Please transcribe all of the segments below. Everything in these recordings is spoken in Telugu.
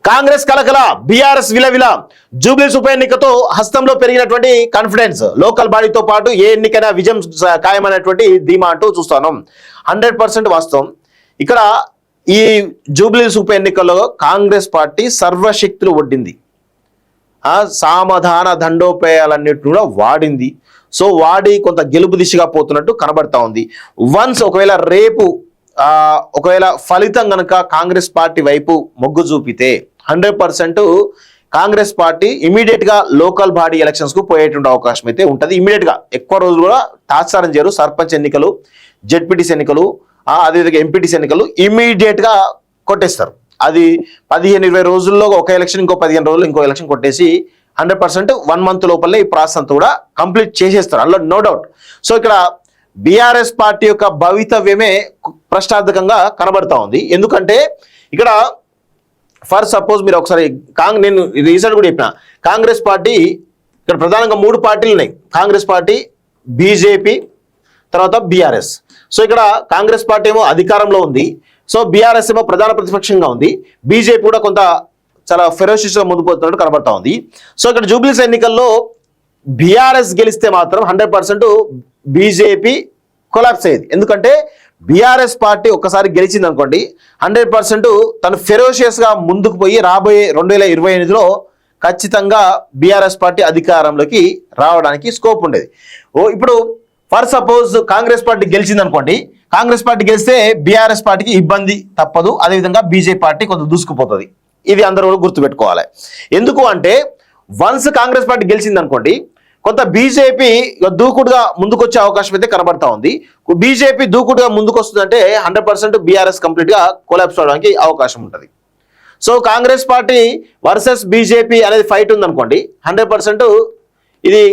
కాంగ్రెస్ కలకల, బీఆర్ఎస్ విలవిల. జూబ్లీస్ ఉప ఎన్నికతో హస్తంలో పెరిగినటువంటి కాన్ఫిడెన్స్, లోకల్ బాడీతో పాటు ఏ ఎన్నికైనా విజయం ఖాయమైనటువంటి ధీమా అంటూ చూస్తున్నాం. 100% వాస్తవం. ఇక్కడ ఈ జూబ్లీస్ ఉప ఎన్నికల్లో కాంగ్రెస్ పార్టీ సర్వశక్తులు ఒడ్డింది. సామధాన దండోపాయాలన్నిటిని కూడా వాడింది. సో వాడి కొంత గెలుపు దిశగా పోతున్నట్టు కనబడతా ఉంది. వన్స్ ఒకవేళ ఫలితం కనుక కాంగ్రెస్ పార్టీ వైపు మొగ్గు చూపితే 100% కాంగ్రెస్ పార్టీ ఇమీడియట్ గా లోకల్ బాడీ ఎలక్షన్స్ కు పోయేటువంటి అవకాశం అయితే ఉంటుంది. ఇమీడియట్ గా ఎక్కువ రోజులు కూడా తాత్సారం చేయరు. సర్పంచ్ ఎన్నికలు, జెడ్పీటీసీ ఎన్నికలు, అదేవిధంగా ఎంపీటీసీ ఎన్నికలు ఇమీడియట్ గా కొట్టేస్తారు. అది 15-20 రోజుల్లో ఒక ఎలక్షన్, ఇంకో 15 రోజులు ఇంకో ఎలక్షన్ కొట్టేసి 100% 1 month లోపలే ఈ ప్రాసెస్ అంతా కూడా కంప్లీట్ చేసేస్తారు. అందులో నో డౌట్. సో ఇక్కడ బీఆర్ఎస్ పార్టీ యొక్క భవితవ్యమే ప్రశ్నార్థకంగా కనబడతా ఉంది. ఎందుకంటే ఇక్కడ ఫర్ సపోజ్ మీరు ఒకసారి నేను రీసెంట్ కూడా చెప్పిన, కాంగ్రెస్ పార్టీ ఇక్కడ ప్రధానంగా 3 పార్టీలు ఉన్నాయి. కాంగ్రెస్ పార్టీ, బీజేపీ, తర్వాత బీఆర్ఎస్. సో ఇక్కడ కాంగ్రెస్ పార్టీ ఏమో అధికారంలో ఉంది. సో బీఆర్ఎస్ ఏమో ప్రధాన ప్రతిపక్షంగా ఉంది. బీజేపీ కూడా కొంత చాలా ఫెరోషియస్ గా ముందు పోతున్నట్టు కనబడతా ఉంది. సో ఇక్కడ జూబ్లీస్ ఎన్నికల్లో బీఆర్ఎస్ గెలిస్తే మాత్రం 100% బీజేపీ కొలాప్స్ అయ్యేది. ఎందుకంటే బీఆర్ఎస్ పార్టీ ఒక్కసారి గెలిచింది అనుకోండి, 100% తను ఫెరోషియస్ గా ముందుకు పోయి రాబోయే 2028లో ఖచ్చితంగా బీఆర్ఎస్ పార్టీ అధికారంలోకి రావడానికి స్కోప్ ఉండేది. ఇప్పుడు ఫర్ సపోజ్ కాంగ్రెస్ పార్టీ గెలిచింది అనుకోండి, కాంగ్రెస్ పార్టీ గెలిస్తే బీఆర్ఎస్ పార్టీకి ఇబ్బంది తప్పదు. అదేవిధంగా బీజేపీ పార్టీ కొంత దూసుకుపోతుంది. ఇది అందరూ కూడా గుర్తుపెట్టుకోవాలి. ఎందుకు అంటే వన్స్ కాంగ్రెస్ పార్టీ గెలిచింది అనుకోండి, కొంత బీజేపీ దూకుడుగా ముందుకు వచ్చే అవకాశం అయితే కనబడతా ఉంది. బీజేపీ దూకుడుగా ముందుకు వస్తుందంటే 100% బీఆర్ఎస్ కంప్లీట్ గా కొలాప్స్ అవడానికి అవకాశం ఉంటుంది. So Congress party versus BJP అనేది ఫైట్ ఉందనుకోండి, 100% ఇది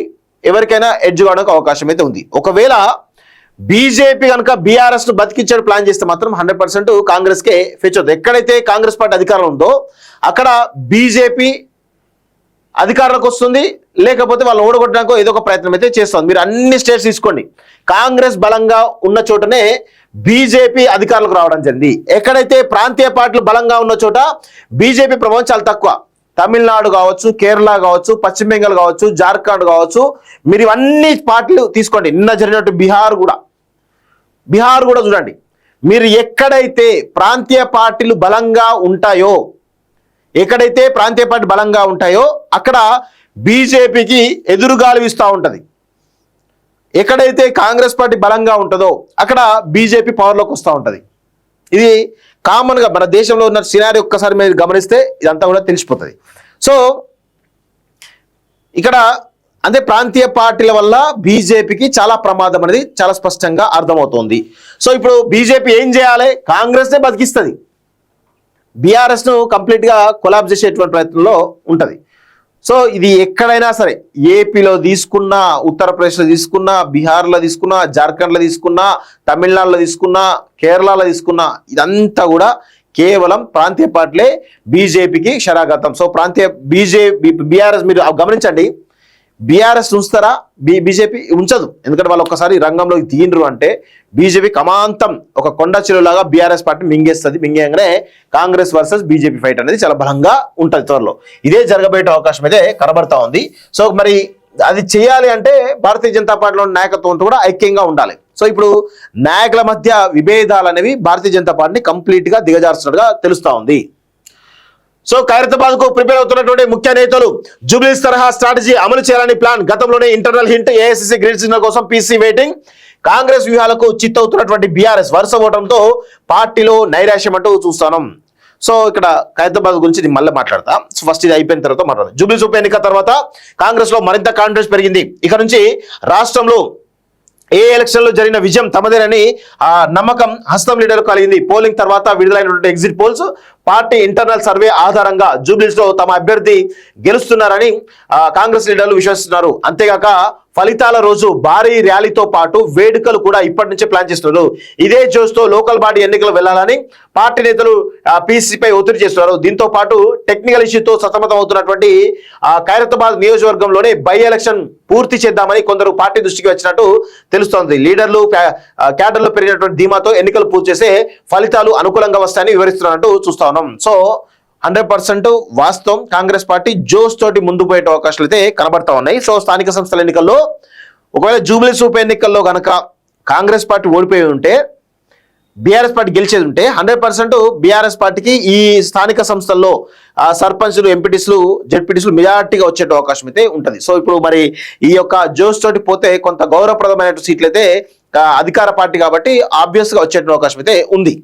ఎవరికైనా ఎడ్జ్ కావడానికి అవకాశం అయితే ఉంది. ఒకవేళ బీజేపీ కనుక బీఆర్ఎస్ ను బతికించడం ప్లాన్ చేస్తే మాత్రం 100% కాంగ్రెస్ కే ఫెచ్ అవుతుంది. ఎక్కడైతే కాంగ్రెస్ పార్టీ అధికారం ఉందో అక్కడ బీజేపీ అధికారంలోకి వస్తుంది, లేకపోతే వాళ్ళు ఓడగొట్టడానికి ఏదో ఒక ప్రయత్నం అయితే చేస్తుంది. మీరు అన్ని స్టేట్స్ తీసుకోండి, కాంగ్రెస్ బలంగా ఉన్న చోటనే బీజేపీ అధికారంలోకి రావడం జరిగింది. ఎక్కడైతే ప్రాంతీయ పార్టీలు బలంగా ఉన్న చోట బీజేపీ ప్రభావం చాలా తక్కువ. తమిళనాడు కావచ్చు, కేరళ కావచ్చు, పశ్చిమ బెంగాల్ కావచ్చు, జార్ఖండ్ కావచ్చు, మీరు ఇవన్నీ పార్టీలు తీసుకోండి. నిన్న జరిగినట్టు బిహార్ కూడా చూడండి. మీరు ఎక్కడైతే ప్రాంతీయ పార్టీలు బలంగా ఉంటాయో, అక్కడ బీజేపీకి ఎదురుగాలి వీస్తూ ఉంటుంది. ఎక్కడైతే కాంగ్రెస్ పార్టీ బలంగా ఉంటుందో అక్కడ బీజేపీ పవర్లోకి వస్తూ ఉంటుంది. ఇది కామన్గా మన దేశంలో ఉన్న సినారీ ఒక్కసారి మీరు గమనిస్తే ఇదంతా కూడా తెలిసిపోతుంది. సో ఇక్కడ అంటే ప్రాంతీయ పార్టీల వల్ల బీజేపీకి చాలా ప్రమాదం అనేది చాలా స్పష్టంగా అర్థమవుతోంది. సో ఇప్పుడు బీజేపీ ఏం చేయాలి? కాంగ్రెస్నే బతికిస్తుంది, బీఆర్ఎస్ను కంప్లీట్గా కొలాప్స్ చేసేటువంటి ప్రయత్నంలో ఉంటుంది. సో ఇది ఎక్కడైనా సరే, ఏపీలో తీసుకున్నా, ఉత్తరప్రదేశ్లో తీసుకున్నా, బీహార్లో తీసుకున్నా, జార్ఖండ్లో తీసుకున్నా, తమిళనాడులో తీసుకున్నా, కేరళలో తీసుకున్నా, ఇదంతా కూడా కేవలం ప్రాంతీయ పార్టీలే బీజేపీకి శరాఘాతం. సో బీఆర్ఎస్ మీరు గమనించండి, బీఆర్ఎస్ ఉంచుతారా? బీజేపీ ఉంచదు. ఎందుకంటే వాళ్ళు ఒక్కసారి రంగంలోకి దిగిండ్రు అంటే బీజేపీ కమాంతం ఒక కొండ చెరువులాగా బీఆర్ఎస్ పార్టీ మింగేస్తుంది. మింగేయగానే కాంగ్రెస్ వర్సెస్ బీజేపీ ఫైట్ అనేది చాలా బలంగా ఉంటుంది. త్వరలో ఇదే జరగబోయే అవకాశం అయితే కనబడతా ఉంది. సో మరి అది చేయాలి అంటే భారతీయ జనతా పార్టీలో నాయకత్వంతో కూడా ఐక్యంగా ఉండాలి. సో ఇప్పుడు నాయకుల మధ్య విభేదాలు అనేవి భారతీయ జనతా పార్టీని కంప్లీట్ గా దిగజార్చినట్టుగా తెలుస్తా ఉంది. సో ఖైరతాబాద్ కు ప్రిపేర్ అవుతున్నటువంటి ముఖ్య నేతలు జూబ్లీస్ తరహా స్ట్రాటజీ అమలు చేయాలని ప్లాన్. గతంలోనే internal hint, AICC green signal కోసం పీసీ వెయిటింగ్. కాంగ్రెస్ వ్యూహాలకు చిత్తవుతున్నటువంటి బీఆర్ఎస్ వరుస ఓటంతో పార్టీలో నైరాశ్యం అంటూ చూస్తాను. సో ఇక్కడ ఖైరతాబాద్ గురించి నేను మళ్ళీ మాట్లాడతా. సో ఫస్ట్ ఇది అయిపోయిన తర్వాత మాట్లాడదాం. జూబ్లీస్ ఉప ఎన్నిక తర్వాత కాంగ్రెస్ లో మరింత కాన్ఫిడెన్స్ పెరిగింది. ఇక నుంచి రాష్ట్రంలో ఏ ఎలక్షన్ లో జరిగిన విజయం తమదేనని నమ్మకం హస్తం లీడర్ కలిగింది. పోలింగ్ తర్వాత విడుదలైనటువంటి exit polls, party internal survey ఆధారంగా జూబ్లీస్ లో తమ అభ్యర్థి గెలుస్తున్నారని కాంగ్రెస్ లీడర్లు విశ్వసిస్తున్నారు. అంతేగాక ఫలితాల రోజు భారీ ర్యాలీతో పాటు వేడుకలు కూడా ఇప్పటి నుంచే ప్లాన్ చేస్తున్నారు. ఇదే జోష్తో లోకల్ బాడీ ఎన్నికలు వెళ్లాలని పార్టీ నేతలు పీసీపై ఒత్తిడి చేస్తున్నారు. దీంతో పాటు టెక్నికల్ ఇష్యూతో సతమతం అవుతున్నటువంటి ఖైరతాబాద్ నియోజకవర్గంలోనే బై ఎలక్షన్ పూర్తి చేద్దామని కొందరు పార్టీ దృష్టికి వచ్చినట్టు తెలుస్తోంది. లీడర్లు క్యాడర్లు పెరిగినటువంటి ధీమాతో ఎన్నికలు పూర్తి చేసే ఫలితాలు అనుకూలంగా వస్తాయని వివరిస్తున్నట్టు చూస్తా ఉన్నాం. సో 100% వాస్తవం. కాంగ్రెస్ పార్టీ జోస్ తోటి ముందు పోయే అవకాశాలు అయితే కనబడతా ఉన్నాయి. సో స్థానిక సంస్థల ఎన్నికల్లో ఒకవేళ జూబ్లీస్ ఉప ఎన్నికల్లో కనుక కాంగ్రెస్ పార్టీ ఓడిపోయి ఉంటే, బీఆర్ఎస్ పార్టీ గెలిచేది ఉంటే 100% బీఆర్ఎస్ పార్టీకి ఈ స్థానిక సంస్థల్లో సర్పంచ్లు, ఎంపీటీస్లు, జెడ్పీటీస్లు మెజార్టీగా వచ్చే అవకాశం అయితే ఉంటుంది. సో ఇప్పుడు మరి ఈ యొక్క జోస్ తోటి పోతే కొంత గౌరవప్రదమైన సీట్లు అయితే అధికార పార్టీ కాబట్టి ఆబ్వియస్ గా వచ్చే అవకాశం అయితే ఉంది.